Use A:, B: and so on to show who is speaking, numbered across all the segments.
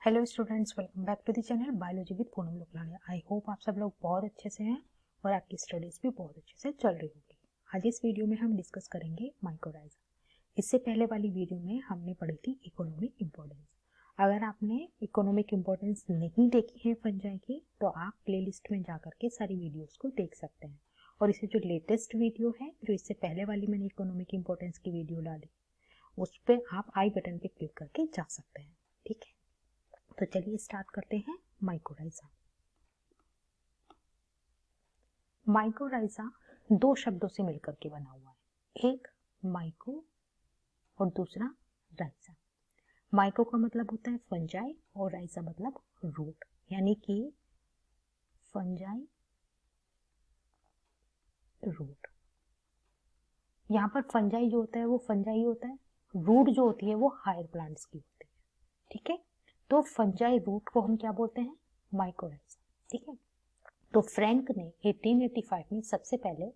A: Hello students, welcome back to the channel biology with Poonam Loklania. I hope आप सब लोग बहुत अच्छे से हैं और आपकी स्टडीज भी बहुत अच्छे से चल रही होगी। आज इस वीडियो में हम डिस्कस करेंगे माइकोराइजा। इससे पहले वाली वीडियो में हमने पढ़ी थी इकोनॉमिक इम्पोर्टेंस। अगर आपने इकोनॉमिक इम्पोर्टेंस नहीं देखी है फंजाई की तो आप प्लेलिस्ट में जा करके सारी वीडियोस को देख सकते हैं। और इसे जो लेटेस्ट वीडियो है, जो इससे पहले वाली मैंने इकोनॉमिक इम्पोर्टेंस की वीडियो डाली, उस पर आप आई बटन पे क्लिक करके जा सकते हैं। ठीक है, तो चलिए स्टार्ट करते हैं। माइकोराइजा। माइकोराइजा दो शब्दों से मिलकर के बना हुआ है, एक माइको और दूसरा राइजा। माइको का मतलब होता है फंजाई और राइजा मतलब रूट, यानी कि फंजाई रूट। यहाँ पर फंजाई जो होता है वो फंजाई होता है, रूट जो होती है वो हायर प्लांट्स की होती है। ठीक है, तो फंजाई रूट को हम क्या बोलते हैं? माइकोराइजा। ठीक है, तो फ्रैंक ने 1885 में सबसे पहले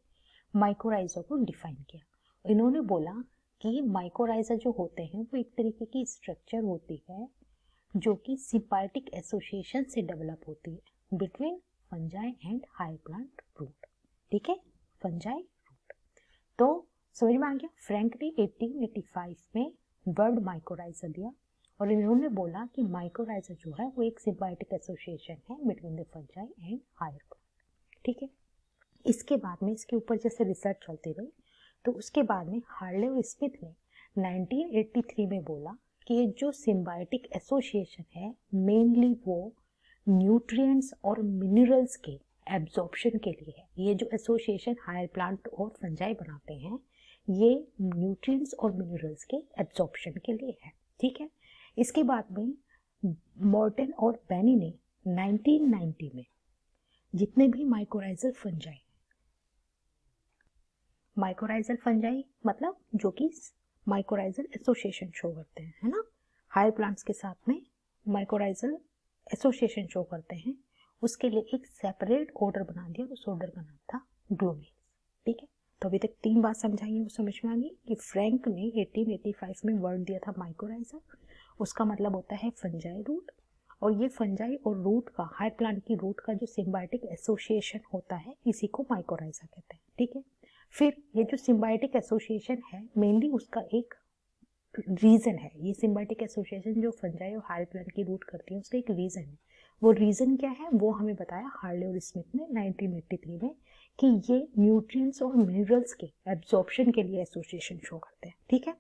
A: माइकोराइजा को डिफाइन किया। इन्होंने बोला कि माइकोराइजा जो होते हैं वो एक तरीके की स्ट्रक्चर होती है जो कि सिम्बायोटिक एसोसिएशन से डेवलप होती है between fungi and higher plant root. ठीक है, फंजाई रूट। तो समझ में आ गया। फ्रैंक ने 1885 में वर्ड माइकोराइजा दिया और इन्होंने बोला कि माइकोराइजा जो है वो एक सिम्बायोटिक एसोसिएशन है between the fungi and higher plant. ठीक है, इसके बाद में इसके ऊपर जैसे रिसर्च चलती रही तो उसके बाद में हार्ले और स्मिथ ने 1983 में बोला कि ये जो सिम्बायोटिक एसोसिएशन है मेनली वो न्यूट्रिएंट्स और मिनरल्स के एब्जॉर्प्शन के लिए है। ये जो एसोसिएशन हायर प्लांट और फंजाई बनाते हैं ये न्यूट्रिएंट्स और मिनरल्स के एब्जॉर्प्शन के लिए है। ठीक है, इसके बाद में मॉर्टन और बेनी ने 1990 में जितने भी माइकोराइजल फंजाई मतलब जो कि माइकोराइजल एसोसिएशन शो करते हैं, है ना, हायर प्लांट्स के साथ में माइकोराइजल एसोसिएशन शो करते हैं, उसके लिए एक सेपरेट ऑर्डर बना दिया। उस ऑर्डर का नाम था ग्लोमेल्स। ठीक है, तो अभी तक 3 बात समझाई, वो समझ में आ गई कि फ्रैंक ने 1885 में वर्ड दिया था माइकोराइजा, उसका मतलब होता है फंजाई रूट, और ये फंजाई और रूट का, हायर प्लांट की रूट का जो सिम्बायोटिक एसोसिएशन होता है इसी को माइकोराइजा कहते हैं। ठीक है, फिर ये जो सिम्बायोटिक एसोसिएशन है मेनली उसका एक रीजन है, ये सिम्बायोटिक एसोसिएशन जो फंजाई और हायर प्लांट की रूट करती है उसका एक रीजन है। वो रीजन क्या है वो हमें बताया हार्ले और स्मिथ ने 1983 में कि ये न्यूट्रिएंट्स और मिनरल्स के एब्जॉर्प्शन के लिए एसोसिएशन शो करते हैं। ठीक है,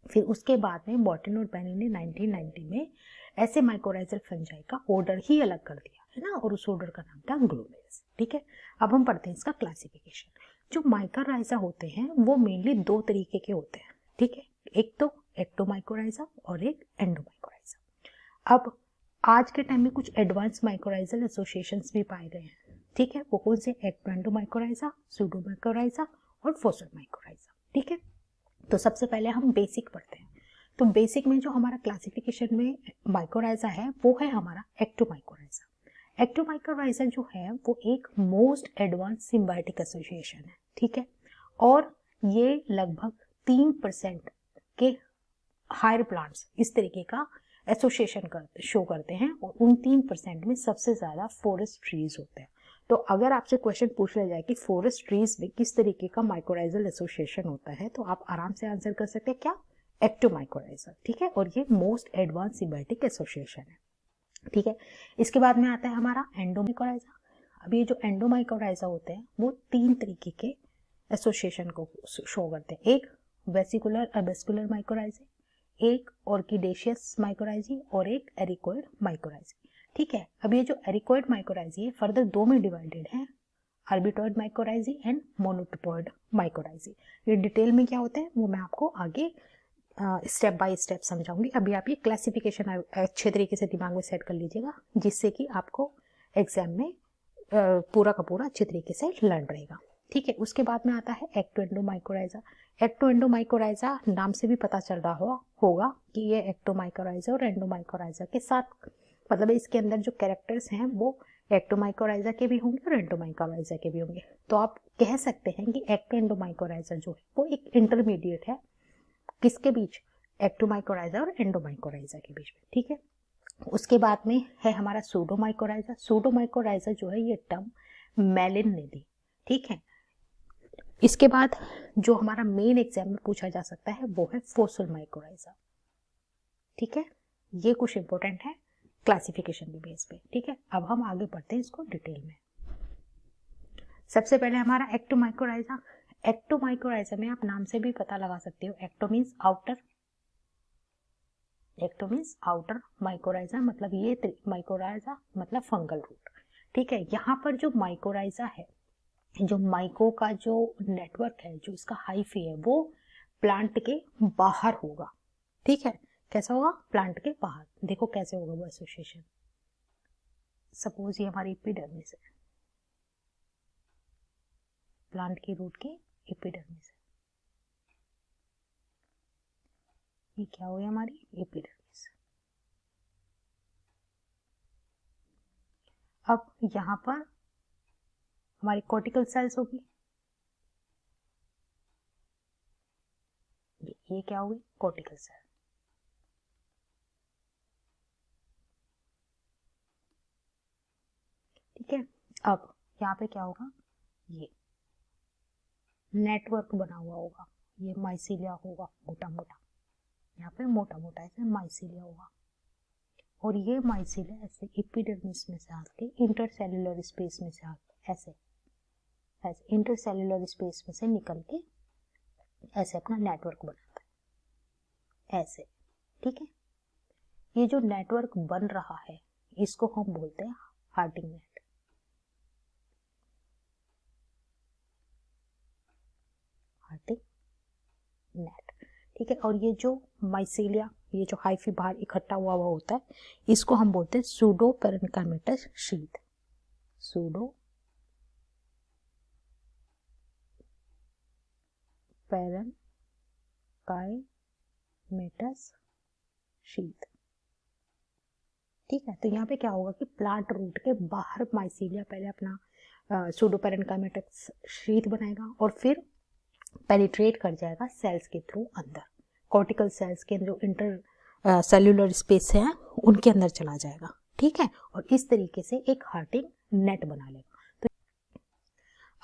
A: फिर उसके बाद में मॉर्टन और बेनी ने 1990 में ऐसे माइकोराइजल फंजाई का ऑर्डर ही अलग कर दिया, है ना, और उस ऑर्डर का नाम था ग्लोमेल्स। ठीक है, अब हम पढ़ते हैं इसका क्लासिफिकेशन। जो माइकोराइजा होते हैं वो मेनली दो तरीके के होते हैं। ठीक है, एक तो एक्टोमाइकोराइजा और एक एंडोमाइकोराइजा। अब आज के टाइम में कुछ एडवांस माइकोराइजल एसोसिएशंस भी पाए गए हैं। ठीक है, वो कौन से? एक्टोएंडोमाइकोराइजा, सूडोमाइकोराइजा और फोसल माइकोराइजा। ठीक है, तो सबसे पहले हम बेसिक पढ़ते हैं। तो बेसिक में जो हमारा क्लासिफिकेशन में माइकोराइजा है वो है हमारा एक्टोमाइकोराइजा। एक्टोमाइकोराइजा जो है वो एक मोस्ट एडवांस सिम्बायोटिक एसोसिएशन है। ठीक है, और ये लगभग 3% के हायर प्लांट्स इस तरीके का एसोसिएशन शो करते हैं, और उन 3% में सबसे ज्यादा फॉरेस्ट ट्रीज होते हैं। तो अगर आपसे क्वेश्चन पूछ लिया जाए कि फॉरेस्ट ट्रीज में किस तरीके का माइकोराइजल एसोसिएशन होता है तो आप आराम से आंसर कर सकते हैं, क्या? एक्टोमाइकोराइजा। ठीक है, और ये मोस्ट एडवांस सिम्बायोटिक एसोसिएशन है। ठीक है, इसके बाद में आता है हमारा एंडोमाइकोराइजा। अब ये जो एंडोमाइकोराइजा होते हैं वो 3 तरीके के एसोसिएशन को शो करते हैं, एक वेसिकुलर अबेस्कुलर माइकोराइजा, एक ऑर्किडेशियस माइकोराइजी और एक एरिकोइड माइकोराइजी। ठीक है, अब ये जो एरिकोइड माइकोराइजी है फर्दर 2 में डिवाइडेड है, आर्बिटॉइड माइकोराइजी एंड मोनोटिपॉइड माइकोराइजी। ये डिटेल में क्या होते हैं वो मैं आपको आगे स्टेप बाय स्टेप समझाऊंगी। अभी आप ये क्लासिफिकेशन अच्छे तरीके से दिमाग में सेट कर लीजिएगा जिससे कि आपको एग्जाम में पूरा का पूरा अच्छे तरीके से लर्न रहेगा। ठीक है, उसके बाद में आता है एक्टोएंडोमाइकोराइजा। एक्टोएंडोमाइकोराइजा नाम से भी पता चल रहा होगा कि ये एक्टोमाइकोराइजा और एंडोमाइकोराइजा के साथ, मतलब इसके अंदर जो कैरेक्टर्स हैं वो एक्टोमाइकोराइजा के भी होंगे और एंडोमाइकोराइजा के भी होंगे। तो आप कह सकते हैं कि एक्टोएंडोमाइकोराइजा जो है वो एक इंटरमीडिएट है, किसके बीच? एक्टोमाइकोराइजा और एंडोमाइकोराइजा के बीच में। ठीक है, उसके बाद में है हमारा सूडोमाइकोराइजा। सूडोमाइकोराइजा जो है ये टर्म मेलिन ने दी, ठीक है। इसके बाद जो हमारा मेन एग्जाम में पूछा जा सकता है वो है फोसल माइकोराइजा, ठीक है। ये कुछ इंपॉर्टेंट है क्लासिफिकेशन के बेस पे, ठीक है। अब हम आगे बढ़ते हैं इसको डिटेल में। सबसे पहले हमारा एक्टोमाइकोराइजा। एक्टोमाइकोराइजा में आप नाम से भी पता लगा सकते हो, ecto means outer, ecto means outer, mycorrhiza मतलब ये माइकोराइजा मतलब फंगल रूट, ठीक है। यहाँ पर जो माइकोराइजा है, जो माइको का जो नेटवर्क है, जो इसका हाइफी है, वो प्लांट के बाहर होगा, ठीक है। कैसा होगा? प्लांट के बाहर। देखो कैसे होगा वो एसोसिएशन। सपोज ये हमारी एपिडर्मिस है, प्लांट की रूट की एपिडर्मिस है, ये क्या हो गया हमारी एपिडर्मिस। अब यहाँ पर हमारी कॉर्टिकल सेल्स होगी, ये क्या होगी? कॉर्टिकल सेल, ठीक है। अब यहाँ पे क्या होगा? ये नेटवर्क बना हुआ होगा, ये माइसीलिया होगा मोटा मोटा, यहाँ पे मोटा मोटा ऐसे माइसीलिया होगा, और ये माइसीलिया ऐसे एपिडर्मिस में से आके इंटरसेल्युलर स्पेस में से आके ऐसे ऐसे इंटरसेल्युलर स्पेस में से निकल के ऐसे अपना नेटवर्क बनाता है, ऐसे, ठीक है। ये जो नेटवर्क बन रहा है इसको हम बोलते हैं हार्टिंग नेट, हार्टिंग नेट, ठीक है। और ये जो माइसीलिया, ये जो हाइफी बाहर इकट्ठा हुआ होता है, इसको हम बोलते हैं सूडो पेरेन्काइमेटस शीथ, सूडो पेरेन्काइमेटस शीथ, ठीक है। तो यहाँ पे क्या होगा कि प्लांट रूट के बाहर माइसीलिया पहले अपना सूडो पेरेन्काइमेटस शीथ बनाएगा और फिर पेनिट्रेट कर जाएगा सेल्स के थ्रू अंदर, कॉर्टिकल सेल्स के जो इंटर सेल्युलर स्पेस है उनके अंदर चला जाएगा, ठीक है। और इस तरीके से एक हार्टिंग नेट बना लेगा। तो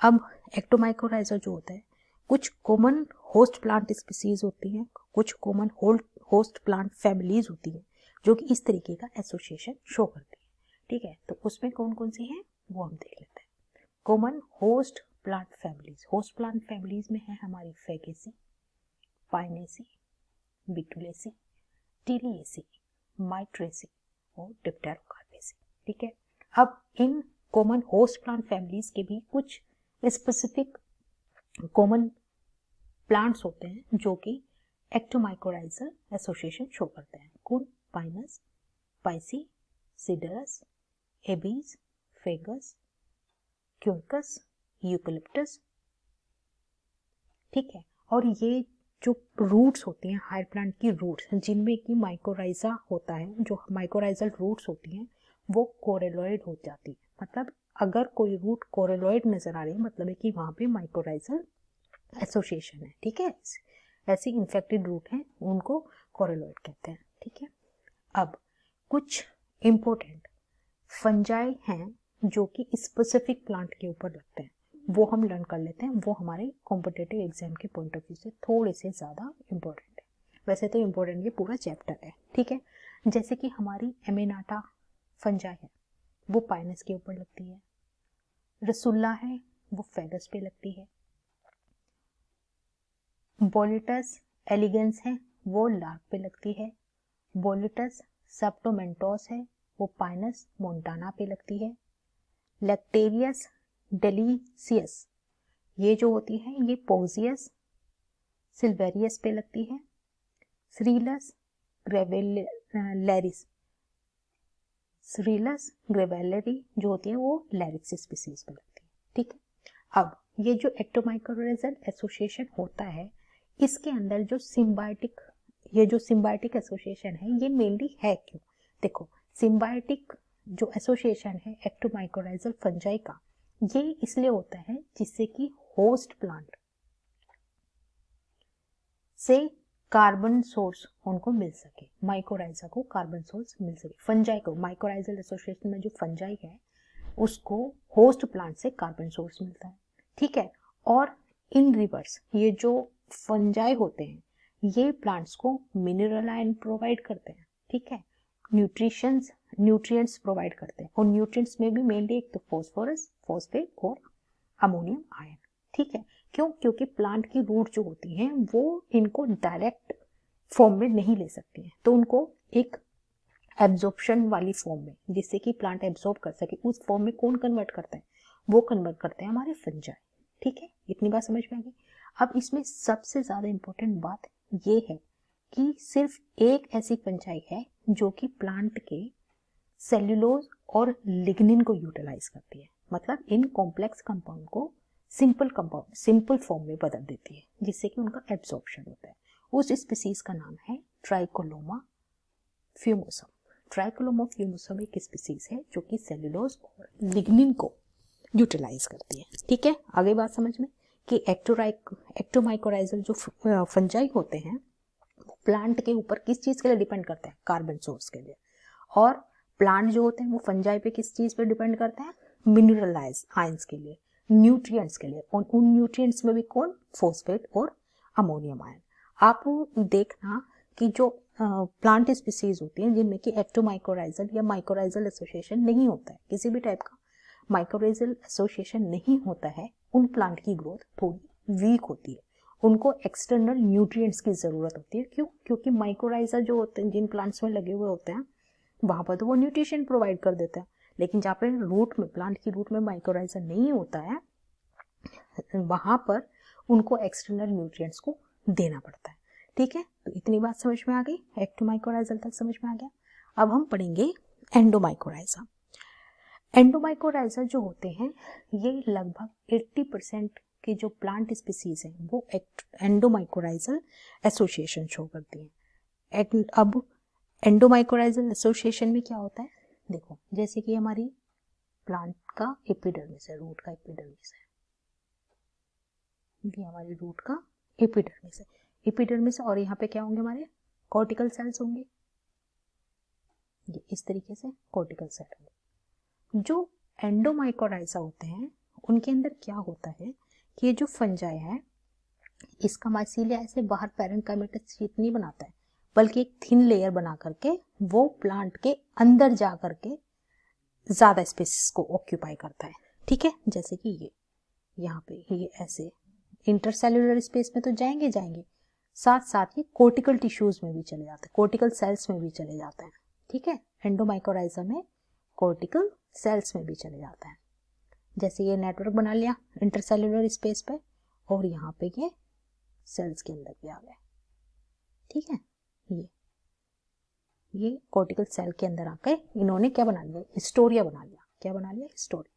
A: अब एक्टोमाइकोराइजा जो होता है, कुछ कॉमन होस्ट प्लांट स्पीसीज होती हैं, कुछ कॉमन होस्ट प्लांट फैमिलीज होती हैं जो कि इस तरीके का एसोसिएशन शो करती है, ठीक है। तो उसमें कौन कौन सी हैं वो हम देख लेते हैं। Common host plant families, host plant families में है हमारी फैगेसी, पाइनेसी, बिटुलेसी, टिलिएसी, माइट्रेसी और डिप्टेरोकार्पेसी, ठीक है। अब in common host plant families के भी कुछ स्पेसिफिक कॉमन प्लांट्स होते हैं जो कि एक्टोमाइकोराइजल एसोसिएशन शो करते हैं। कौन? पाइनस, पाइसी, सिडरस, एबीज, फेगस, क्यूरकस, यूकलिप्टस, ठीक है। और ये जो रूट्स होती हैं, हायर प्लांट की रूट्स जिनमें कि माइकोराइजा होता है, जो माइकोराइजल रूट्स होती हैं वो कोरेलॉइड हो जाती है। मतलब अगर कोई रूट कोरेलॉइड नजर आ रही है मतलब है कि वहां पे माइकोराइजल एसोसिएशन है, ठीक है। ऐसी इन्फेक्टेड रूट हैं उनको कोरेलॉइड कहते हैं, ठीक है। अब कुछ इंपॉर्टेंट फंजाई हैं जो कि स्पेसिफिक प्लांट के ऊपर लगते हैं, वो हम लर्न कर लेते हैं। वो हमारे कॉम्पिटिटिव एग्जाम के पॉइंट ऑफ व्यू से थोड़े से ज़्यादा इम्पोर्टेंट है, वैसे तो इम्पोर्टेंट ये पूरा चैप्टर है, ठीक है। जैसे कि हमारी एमेनाटा फंजाई है वो पाइनस के ऊपर लगती है, रसुल्ला है वो फेगस पे लगती है, बोलिटस एलिगेंस है वो लार्क पे लगती है, बोलिटस सेप्टोमेंटोस है वो पाइनस मोन्टाना पे लगती है, लेक्टेरियस डेलिसियस ये जो होती है ये पोजियस सिल्वेरियस पे लगती है, स्रीलस ग्रेवेलेरिस, स्रीलस ग्रेवेलरी जो होती है वो लैरिक्स स्पीसीज पे लगती है, ठीक है। अब ये जो एक्टोमाइकोराइजल एसोसिएशन होता है इसके अंदर जो सिम्बायोटिक, ये जो सिम्बायोटिक एसोसिएशन है ये मेनली है क्यों? देखो, सिम्बायोटिक जो एसोसिएशन है एक्टोमाइकोराइजल फंजाई का, ये इसलिए होता है जिससे कि होस्ट प्लांट से कार्बन सोर्स उनको मिल सके, माइकोराइजा को कार्बन सोर्स मिल सके। फंजाई को, माइकोराइजल एसोसिएशन में जो फंजाई है उसको होस्ट प्लांट से कार्बन सोर्स मिलता है, ठीक है। और इन रिवर्स ये जो फंजाई होते हैं ये प्लांट्स को मिनरल आयन प्रोवाइड करते हैं, ठीक है, न्यूट्रिएंट्स प्रोवाइड करते हैं। और न्यूट्रिएंट्स में भी मेनली एक तो फॉस्फोरस, फॉस्फेट और अमोनियम आयन, ठीक है। क्यों? क्योंकि प्लांट की रूट जो होती हैं वो इनको डायरेक्ट फॉर्म में नहीं ले सकती हैं, तो उनको एक एब्जॉर्प्शन वाली फॉर्म में, जिससे कि प्लांट एब्जॉर्ब कर सके, उस फॉर्म में कौन कन्वर्ट करता है? वो कन्वर्ट करते हैं हमारे फंजाई, ठीक है। इतनी बात समझ में आ गई। अब इसमें सबसे ज्यादा इंपॉर्टेंट बात ये है कि सिर्फ एक ऐसी फंजाई है जो कि प्लांट के सेल्यूलोज और लिग्निन को यूटिलाइज करती है, मतलब इन कॉम्प्लेक्स कंपाउंड को सिंपल फॉर्म में बदल देती है, जिससे कि उनका एब्जॉर्प्शन होता है। उस स्पीसीज का नाम है ट्राइकोलोमा फ्यूमोसम। ट्राइकोलोमा फ्यूमोसम एक स्पीसीज है जो कि सेल्यूलोज और लिग्निन को यूटिलाइज करती है, ठीक है। आगे बात समझ में कि एक्टोमाइकोराइजल जो फंजाई होते हैं प्लांट के ऊपर किस चीज के लिए डिपेंड करते हैं? कार्बन सोर्स के लिए। और प्लांट जो होते हैं वो फंजाई पे किस चीज पे डिपेंड करते हैं? मिनरल आयंस के लिए, न्यूट्रिएंट्स के लिए। और उन न्यूट्रिएंट्स में भी कौन? फॉस्फेट और अमोनियम आयन। आप देखना कि जो प्लांट स्पीसीज होती हैं जिनमें कि एक्टोमाइकोराइजल या माइकोराइजल एसोसिएशन नहीं होता है, किसी भी टाइप का माइकोराइजल एसोसिएशन नहीं होता है, उन प्लांट की ग्रोथ थोड़ी वीक होती है, उनको एक्सटर्नल न्यूट्रिएंट्स की जरूरत होती है। क्यों? क्योंकि माइकोराइजा जो होते हैं जिन प्लांट्स में लगे हुए होते हैं वहां पर तो वो न्यूट्रिशन प्रोवाइड कर देता है, लेकिन जहाँ पे रूट में, प्लांट की रूट में माइकोराइजा नहीं होता है वहां पर उनको एक्सटर्नल न्यूट्रिएंट्स को देना पड़ता है, ठीक है। तो इतनी बात समझ में आ गई, एक्टोमाइकोराइजल तक समझ में आ गया। अब हम पढ़ेंगे एंडोमाइकोराइजा। एंडोमाइकोराइजा जो होते हैं ये लगभग 80% के जो प्लांट स्पीसीज हैं वो एंडोमाइकोराइजल एसोसिएशन शो करती हैं। अब एंडोमाइकोराइजल एसोसिएशन में क्या होता है? देखो, जैसे कि हमारी प्लांट का एपिडर्मिस है, रूट का एपिडर्मिस है, ये हमारी रूट का एपिडर्मिस है, एपिडर्मिस। और यहाँ पे क्या होंगे? हमारे कॉर्टिकल सेल्स होंगे, ये इस तरीके से कॉर्टिकल सेल होंगे। जो एंडोमाइकोराइजा होते हैं उनके अंदर क्या होता है कि ये जो फंजाई है इसका माइसीलिया ऐसे बाहर पैरेन्काइमेटस शीट नहीं बनाता है, बल्कि एक थिन लेयर बना करके वो प्लांट के अंदर जा करके ज्यादा स्पेस को ऑक्यूपाई करता है, ठीक है। जैसे कि ये यहाँ पे ये ऐसे इंटरसेल्यूलर स्पेस में तो जाएंगे, साथ साथ ये कोर्टिकल टिश्यूज में भी चले जाते हैं, कोर्टिकल सेल्स में भी चले जाते हैं, ठीक है। एंडोमाइकोराइजा में कोर्टिकल सेल्स में भी चले जाता है। जैसे ये नेटवर्क बना लिया इंटरसेल्यूलर स्पेस पे, और यहाँ पे ये सेल्स के अंदर भी आ गए, ठीक है। ये कोर्टिकल सेल के अंदर आकर इन्होंने क्या बना लिया? हिस्टोरिया बना लिया। क्या बना लिया? हिस्टोरिया,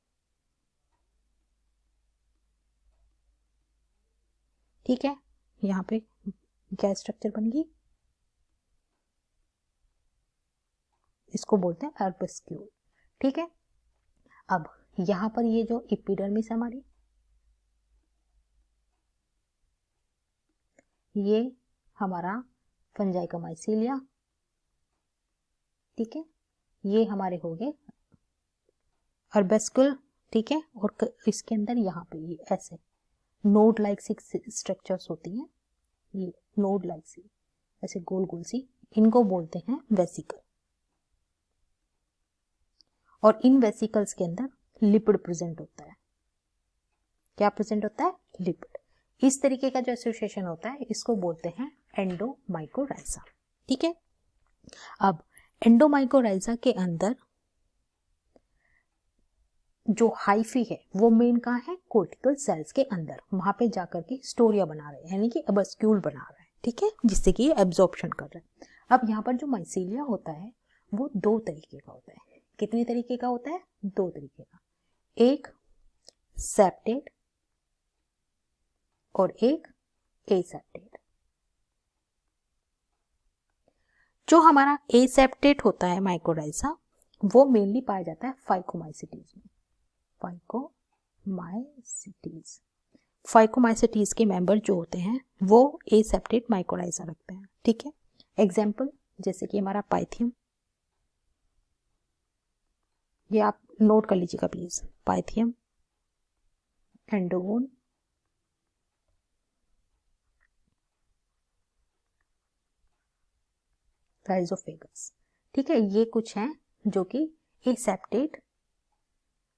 A: ठीक है। यहाँ पे क्या स्ट्रक्चर बन गई? इसको बोलते हैं अर्बस्क्यूल, ठीक है। अब यहाँ पर ये जो एपिडर्मिस है हमारी, ये हमारा फंजाई का माइसीलिया, ठीक है। ये हमारे हो गए अर्बस्क्यूल, ठीक है। और इसके अंदर यहाँ पे ये ऐसे नोड लाइक सी स्ट्रक्चर्स होती हैं, ये नोड लाइक सी ऐसे गोल गोल सी, इनको बोलते हैं वेसिकल। और इन वेसिकल्स के अंदर लिपिड प्रेजेंट होता है। क्या प्रेजेंट होता है? लिपिड। इस तरीके का जो एसोसिएशन होता है इसको बोलते हैं एंडोमाइकोराइजा, ठीक है। अब एंडोमाइकोराइजा के अंदर जो हाइफी है वो मेन कहाँ है? कोर्टिकल सेल्स के अंदर, वहां पे जाकर के स्टोरिया बना रहे हैं, यानी कि अर्बस्क्यूल बना रहा है, ठीक है, जिससे कि ये एब्जॉर्प्शन कर रहा है। अब यहाँ पर जो माइसीलिया होता है वो दो तरीके का होता है। कितने तरीके का होता है? दो तरीके का, एक सेप्टेट और एक एसेप्टेट। जो हमारा एसेप्टेट होता है माइकोराइजा वो मेनली पाया जाता है फाइकोमाइसिटीज में, फाइकोमाइसिटीज। फाइकोमाइसेटीज के मेंबर जो होते हैं वो एसेप्टेट माइकोराइजा रखते हैं, ठीक है। एग्जाम्पल जैसे कि हमारा पाइथियम, ये आप नोट कर लीजिएगा प्लीज, पाइथियम, एंडोगोन, राइजोफेगस, ठीक है। ये कुछ हैं जो कि एसेप्टेट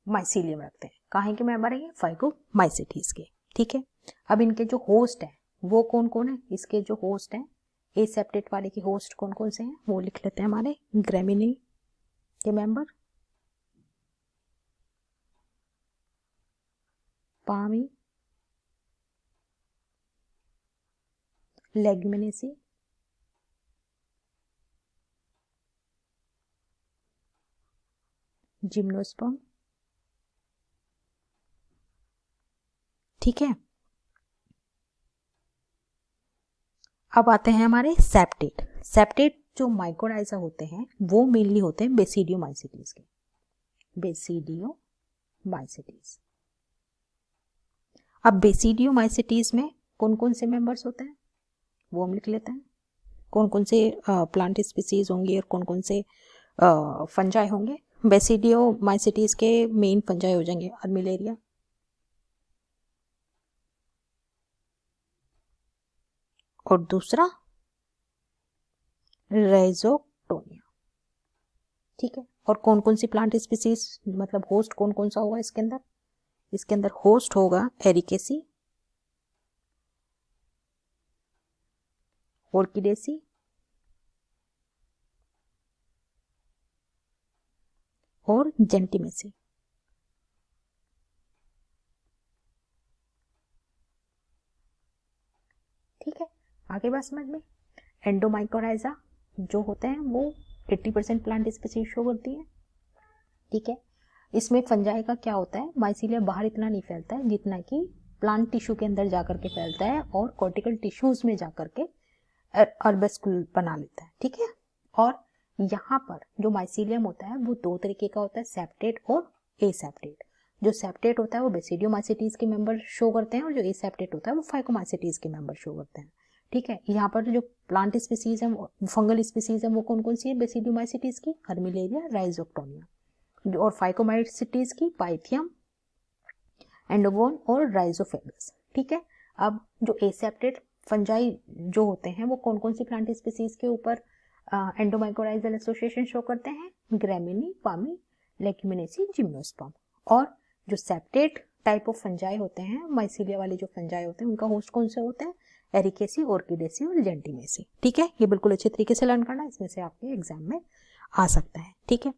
A: माइसीलियम रखते हैं। कहाँ के मेंबर है ये? फाइकोमाइसेटीज के, ठीक है। अब इनके जो होस्ट है वो कौन कौन है? इसके जो होस्ट हैं एसेप्टेट वाले के होस्ट कौन कौन से हैं वो लिख लेते हैं। हमारे ग्रेमिनी के मेंबर, पामी, लेग्यूमिनेसी, जिम्नोस्पर्म, ठीक है। अब आते हैं हमारे सेप्टेट। सेप्टेट जो माइकोराइजा होते हैं वो मेनली होते हैं बेसिडियोमाइसीटीज के, बेसिडियोमाइसीटीज। अब बेसिडियोमाइसीटीज में कौन कौन से मेंबर्स होते हैं वो हम लिख लेते हैं। कौन कौन से प्लांट स्पीसीज होंगे और कौन कौन से फंजाई होंगे। बेसिडियोमाइसीटीज के मेन फंजाई हो जाएंगे अर्मिलेरिया, और दूसरा रहिजोक्टोनिया, ठीक है। और कौन कौन सी प्लांट स्पीसीज, मतलब होस्ट कौन कौन सा होगा इसके अंदर? इसके अंदर होस्ट होगा एरिकेसी, ऑर्किडेसी, और जेंटिमेसी, ठीक है। आगे बात समझ में। एंडोमाइकोराइजा जो होते हैं वो 80% प्लांट स्पीसीज शो करती है, ठीक है। इसमें फंजाई का क्या होता है, माइसीलिया बाहर इतना नहीं फैलता है जितना कि प्लांट टिश्यू के अंदर जाकर के फैलता है और कॉर्टिकल टिश्यूज में जाकर के अर्बस्कुल बना लेता है, ठीक है। और यहाँ पर जो माइसीलियम होता है वो दो तरीके का होता है, सेप्टेट और एसेप्टेट। जो सेप्टेट होता है वो बेसिडियोमाइसीटीज के मेंबर शो करते हैं और जो एसेप्टेट होता है वो फाइकोमाइसीटीज के मेंबर शो करते हैं, ठीक है। यहाँ पर जो प्लांट स्पीसीज है, फंगल स्पीसीज है, वो कौन कौन सी है बेसिडियोमाइसीटीज की? अर्मिलेरिया, राइजोक्टोनिया। और फाइकोमाइसीटीज की पाइथियम, एंडोगोन और राइजोफेगस, ठीक है। अब जो एसेप्टेट फंजाई जो होते हैं वो कौन कौन सी प्लांट स्पीसीज के ऊपर एंडोमाइकोराइजल एसोसिएशन शो करते हैं? Gramineae, Palmae, Leguminosae, gymnosperm. और जो सेप्टेट टाइप ऑफ फंजाई होते हैं, माइसीलिया वाले जो फंजाई होते हैं, उनका होस्ट कौन से होते हैं? एरिकेसी, ऑर्किडेसी और जेंटिमेसी, ठीक है। ये बिल्कुल अच्छे तरीके से लर्न करना, इसमें से आपके एग्जाम में आ सकता है, ठीक है।